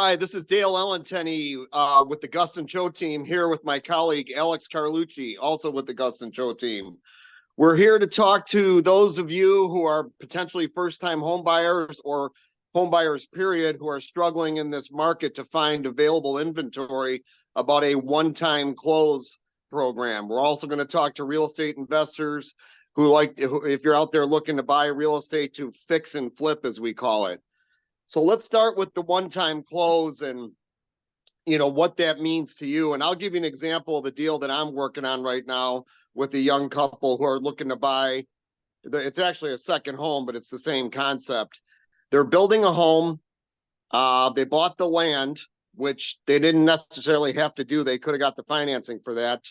Hi, this is Dale Ellentenny with the Gus and Cho team here with my colleague Alex Carlucci, also with the Gus and Cho team. We're here to talk to those of you who are potentially first-time home buyers or home buyers, period, who are struggling in this market to find available inventory about a one-time close program. We're also going to talk to real estate investors who if you're out there looking to buy real estate to fix and flip, as we call it. So let's start with the one-time close and what that means to you. And I'll give you an example of a deal that I'm working on right now with a young couple who are looking to buy. It's actually a second home, but it's the same concept. They're building a home. They bought the land, which they didn't necessarily have to do. They could have got the financing for that.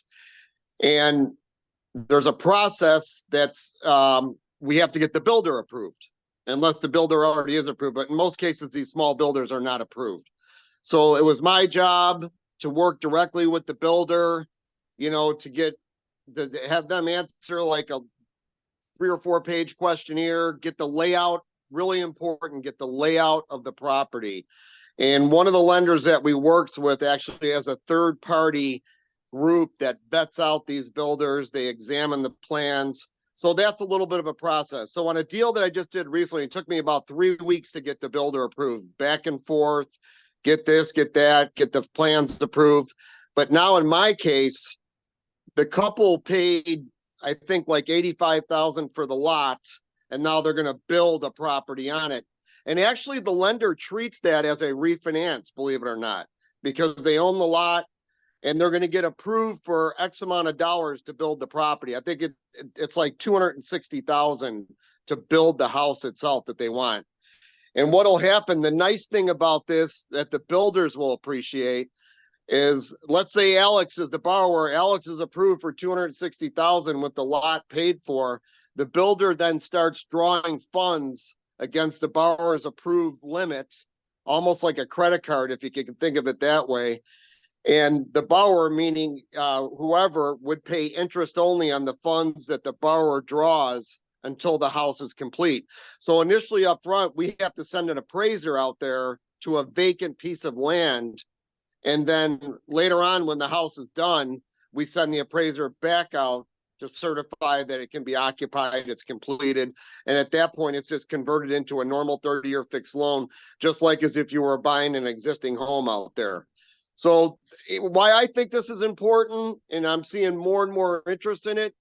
And there's a process that's we have to get the builder approved, unless the builder already is approved. But in most cases, these small builders are not approved. So it was my job to work directly with the builder, to have them answer like a 3 or 4 page questionnaire, get the layout, really important, get the layout of the property. And one of the lenders that we worked with actually has a third party group that vets out these builders. They examine the plans. So that's a little bit of a process. So on a deal that I just did recently, it took me about 3 weeks to get the builder approved, back and forth, get this, get that, get the plans approved. But now in my case, the couple paid, I think, like $85,000 for the lot, and now they're going to build a property on it. And actually the lender treats that as a refinance, believe it or not, because they own the lot and they're going to get approved for X amount of dollars to build the property. I think it's like $260,000 to build the house itself that they want. And what'll happen, the nice thing about this that the builders will appreciate is, let's say Alex is the borrower, Alex is approved for $260,000 with the lot paid for. The builder then starts drawing funds against the borrower's approved limit, almost like a credit card, if you can think of it that way. And the borrower, meaning whoever, would pay interest only on the funds that the borrower draws until the house is complete. So initially up front, we have to send an appraiser out there to a vacant piece of land. And then later on, when the house is done, we send the appraiser back out to certify that it can be occupied, it's completed. And at that point, it's just converted into a normal 30-year fixed loan, just like as if you were buying an existing home out there. So why I think this is important, and I'm seeing more and more interest in it,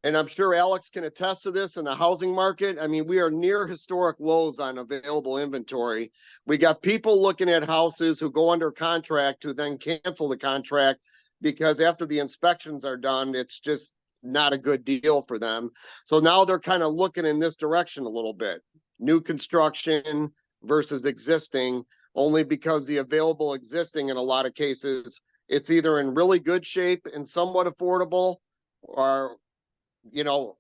and I'm sure Alex can attest to this in the housing market. I mean, we are near historic lows on available inventory. We got people looking at houses who go under contract who then cancel the contract because after the inspections are done, it's just not a good deal for them. So now they're kind of looking in this direction a little bit. New construction versus existing, only because the available existing in a lot of cases, it's either in really good shape and somewhat affordable, or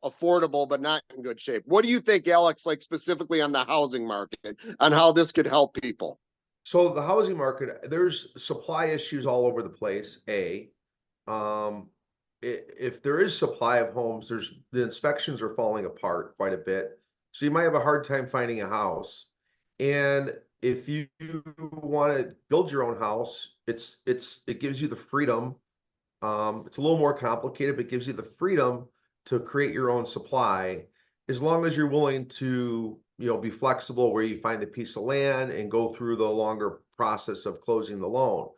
affordable, but not in good shape. What do you think, Alex, like specifically on the housing market, on how this could help people? So the housing market, there's supply issues all over the place. If there is supply of homes, the inspections are falling apart quite a bit. So you might have a hard time finding a house. And if you want to build your own house, it gives you the freedom. It's a little more complicated, but it gives you the freedom to create your own supply, as long as you're willing to, be flexible where you find the piece of land and go through the longer process of closing the loan.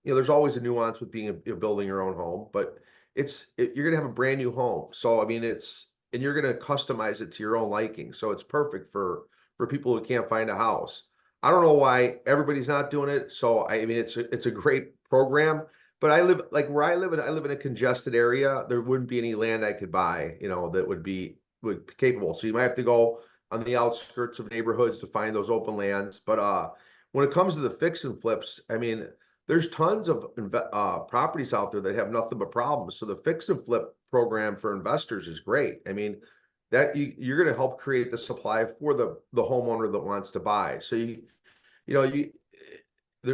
There's always a nuance with building your own home, but you're gonna have a brand new home. So I mean, and you're gonna customize it to your own liking. So it's perfect for people who can't find a house. I don't know why everybody's not doing it. So I mean, it's a great program. But I live I live in a congested area. There wouldn't be any land I could buy, that would be capable. So you might have to go on the outskirts of neighborhoods to find those open lands. But when it comes to the fix and flips, I mean, there's tons of properties out there that have nothing but problems. So the fix and flip program for investors is great. I mean, that you're going to help create the supply for the homeowner that wants to buy. So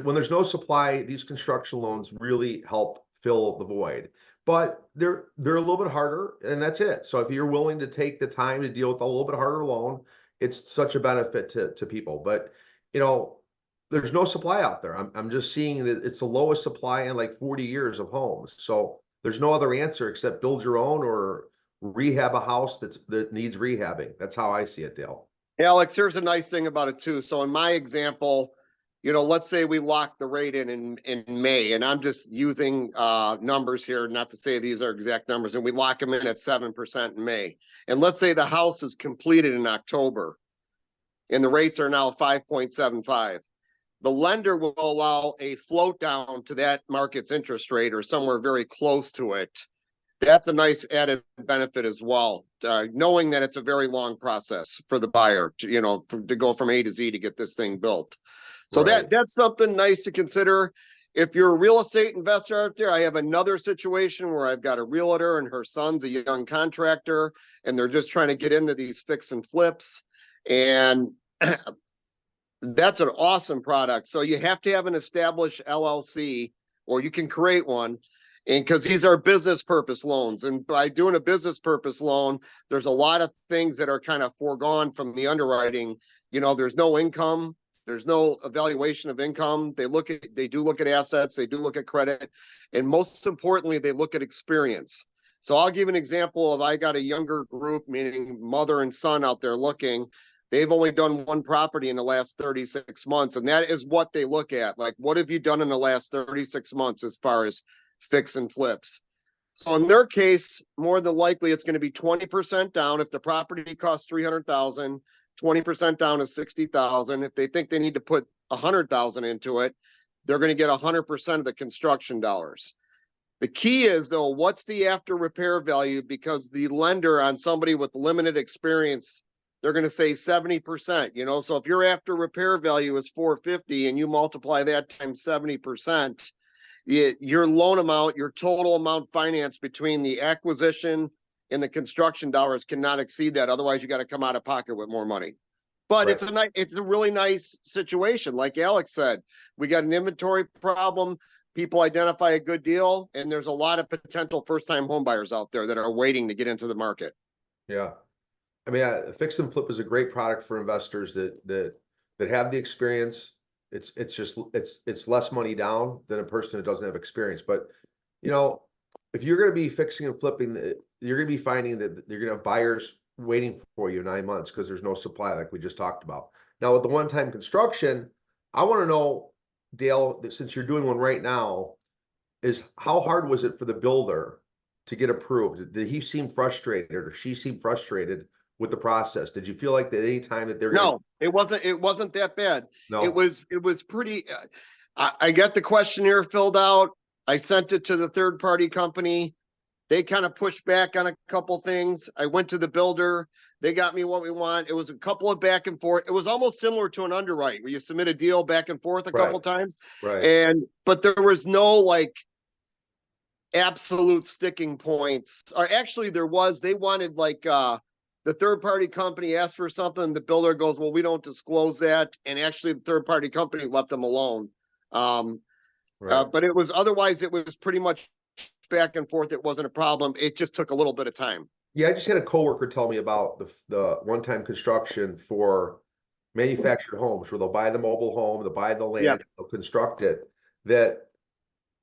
when there's no supply, these construction loans really help fill the void. But they're a little bit harder, and that's it. So if you're willing to take the time to deal with a little bit harder loan, it's such a benefit to people. But there's no supply out there. I'm just seeing that it's the lowest supply in like 40 years of homes. So there's no other answer except build your own or rehab a house that needs rehabbing. That's how I see it, Dale. Alex, here's a nice thing about it too. So in my example, let's say we lock the rate in May, and I'm just using numbers here, not to say these are exact numbers, and we lock them in at 7% in May. And let's say the house is completed in October, and the rates are now 5.75. The lender will allow a float down to that market's interest rate or somewhere very close to it. That's a nice added benefit as well, knowing that it's a very long process for the buyer to go from A to Z to get this thing built. So Right. that's something nice to consider. If you're a real estate investor out there, I have another situation where I've got a realtor and her son's a young contractor, and they're just trying to get into these fix and flips. And that's an awesome product. So you have to have an established LLC, or you can create one. And because these are business purpose loans. And by doing a business purpose loan, there's a lot of things that are kind of foregone from the underwriting. There's no income. There's no evaluation of income. They do look at assets. They do look at credit. And most importantly, they look at experience. So I'll give an example of, I got a younger group, meaning mother and son out there looking. They've only done one property in the last 36 months. And that is what they look at. Like, what have you done in the last 36 months as far as fix and flips? So in their case, more than likely, it's going to be 20% down. If the property costs 300,000, 20% down is 60,000. If they think they need to put 100,000 into it, they're going to get 100% of the construction dollars. The key is, though, what's the after repair value? Because the lender, on somebody with limited experience, they're going to say 70%. So if your after repair value is 450 and you multiply that times 70%, your loan amount, your total amount financed between the acquisition and the construction dollars cannot exceed that. Otherwise, you got to come out of pocket with more money. But Right. it's a really nice situation. Like Alex said, we got an inventory problem. People identify a good deal, and there's a lot of potential first-time home buyers out there that are waiting to get into the market. Yeah. I mean, fix and flip is a great product for investors that have the experience. It's less money down than a person that doesn't have experience. But if you're going to be fixing and flipping, you're going to be finding that you're going to have buyers waiting for you 9 months because there's no supply, like we just talked about. Now with the one-time construction, I want to know, Dale, that since you're doing one right now, is how hard was it for the builder to get approved? Did he seem frustrated or she seem frustrated with the process? Did you feel like that any time that they're No, it wasn't that bad. no, It was pretty, I got the questionnaire filled out. I sent it to the third party company. They kind of pushed back on a couple things. I went to the builder. They got me what we want. It was a couple of back and forth. It was almost similar to an underwrite where you submit a deal back and forth a couple times. right, But there was no like absolute sticking points. Or actually there was. They wanted like the third party company asked for something. The builder goes, well, we don't disclose that. And actually the third party company left them alone. right. But it was pretty much back and forth. It wasn't a problem. It just took a little bit of time. Yeah, I just had a coworker tell me about the one-time construction for manufactured homes where they'll buy the mobile home, they'll buy the Yeah. land, they'll construct it. That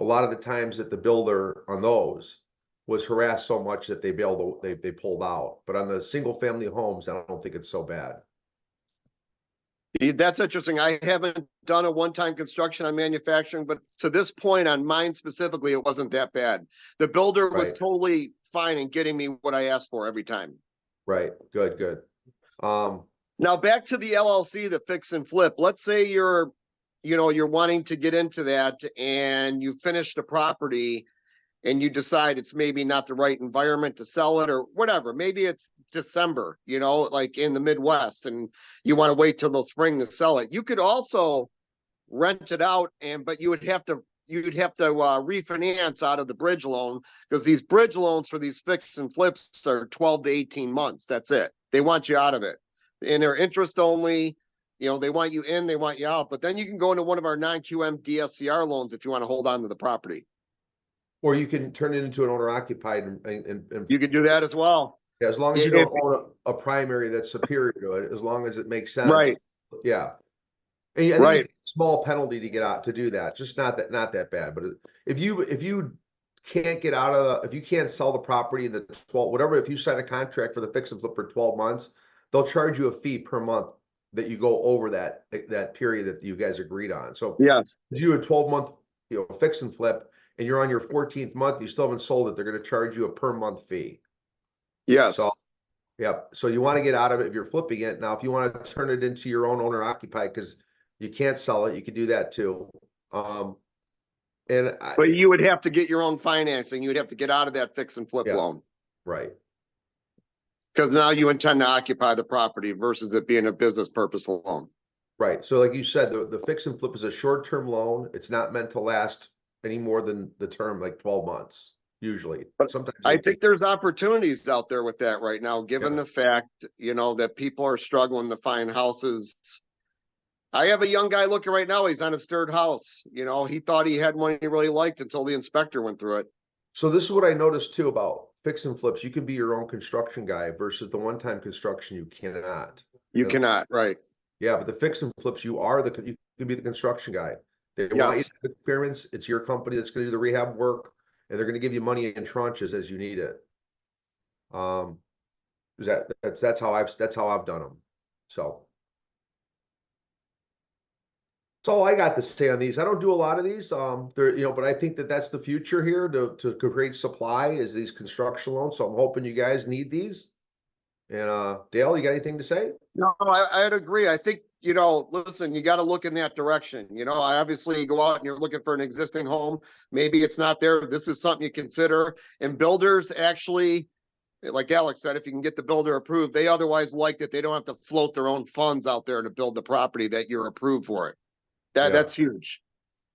a lot of the times that the builder on those was harassed so much that they pulled out. But on the single family homes, I don't think it's so bad. That's interesting. I haven't done a one-time construction on manufacturing, but to this point on mine specifically, it wasn't that bad. The builder was Right. totally fine in getting me what I asked for every time. Right. Good. Now back to the LLC, the fix and flip. Let's say you're wanting to get into that and you finish the property and you decide it's maybe not the right environment to sell it or whatever. Maybe it's December, like in the Midwest, and you want to wait till the spring to sell it. You could also rent it out, but you would have to refinance out of the bridge loan, because these bridge loans for these fix and flips are 12 to 18 months. That's it. They want you out of it. And they're interest only. They want you in, they want you out. But then you can go into one of our non-QM DSCR loans if you want to hold on to the property. Or you can turn it into an owner occupied and You could do that as well. yeah, as long as you don't own a primary that's superior to it, as long as it makes sense. Right. Yeah. And I think Right. it's a small penalty to get out to do that. Just not that bad. But if you can't get out of if you can't sell the property in the 12, whatever, if you sign a contract for the fix and flip for 12 months, they'll charge you a fee per month that you go over that period that you guys agreed on. So Yes. if you do a 12-month, fix and flip, and you're on your 14th month, you still haven't sold it, they're going to charge you a per month fee. Yes. So, yeah. So you want to get out of it if you're flipping it. Now, if you want to turn it into your own owner occupied, because you can't sell it, you can do that too. But you would have to get your own financing. You'd have to get out of that fix and flip Yeah. loan. Right. Because now you intend to occupy the property versus it being a business purpose loan. Right. So like you said, the fix and flip is a short-term loan. It's not meant to last any more than the term, like 12 months, usually. But Sometimes I 18. think there's opportunities out there with that right now, given Yeah. the fact, that people are struggling to find houses. I have a young guy looking right now. He's on his third house. He thought he had one he really liked until the inspector went through it. So this is what I noticed too about fix and flips. You can be your own construction guy versus the one-time construction you cannot. You cannot, right? Yeah, but the fix and flips, you can be the construction guy. They want you Yes. to have experience. It's your company that's going to do the rehab work, and they're going to give you money in tranches as you need it. That's how I've done them. So that's all I got to say on these. I don't do a lot of these. But I think that's the future here to create supply is these construction loans. So I'm hoping you guys need these. And Dale, you got anything to say? No, I'd agree. I think, listen, you got to look in that direction. I obviously go out and you're looking for an existing home. Maybe it's not there. This is something you consider. And builders actually, like Alex said, if you can get the builder approved, they otherwise like that. They don't have to float their own funds out there to build the property that you're approved for it. That's huge.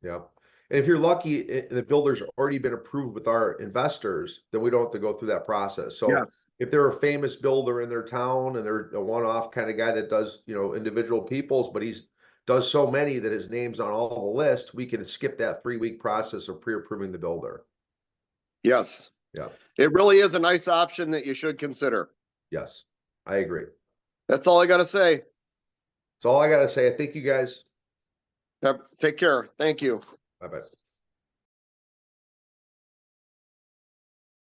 Yeah. And if you're lucky, the builder's already been approved with our investors, then we don't have to go through that process. So Yes. if they're a famous builder in their town and they're a one-off kind of guy that does, individual people's, but does so many that his name's on all the list, we can skip that 3-week process of pre-approving the builder. Yes. Yeah. It really is a nice option that you should consider. Yes, I agree. That's all I got to say. That's all I got to say. I thank you guys. Take care. Thank you. Bye-bye.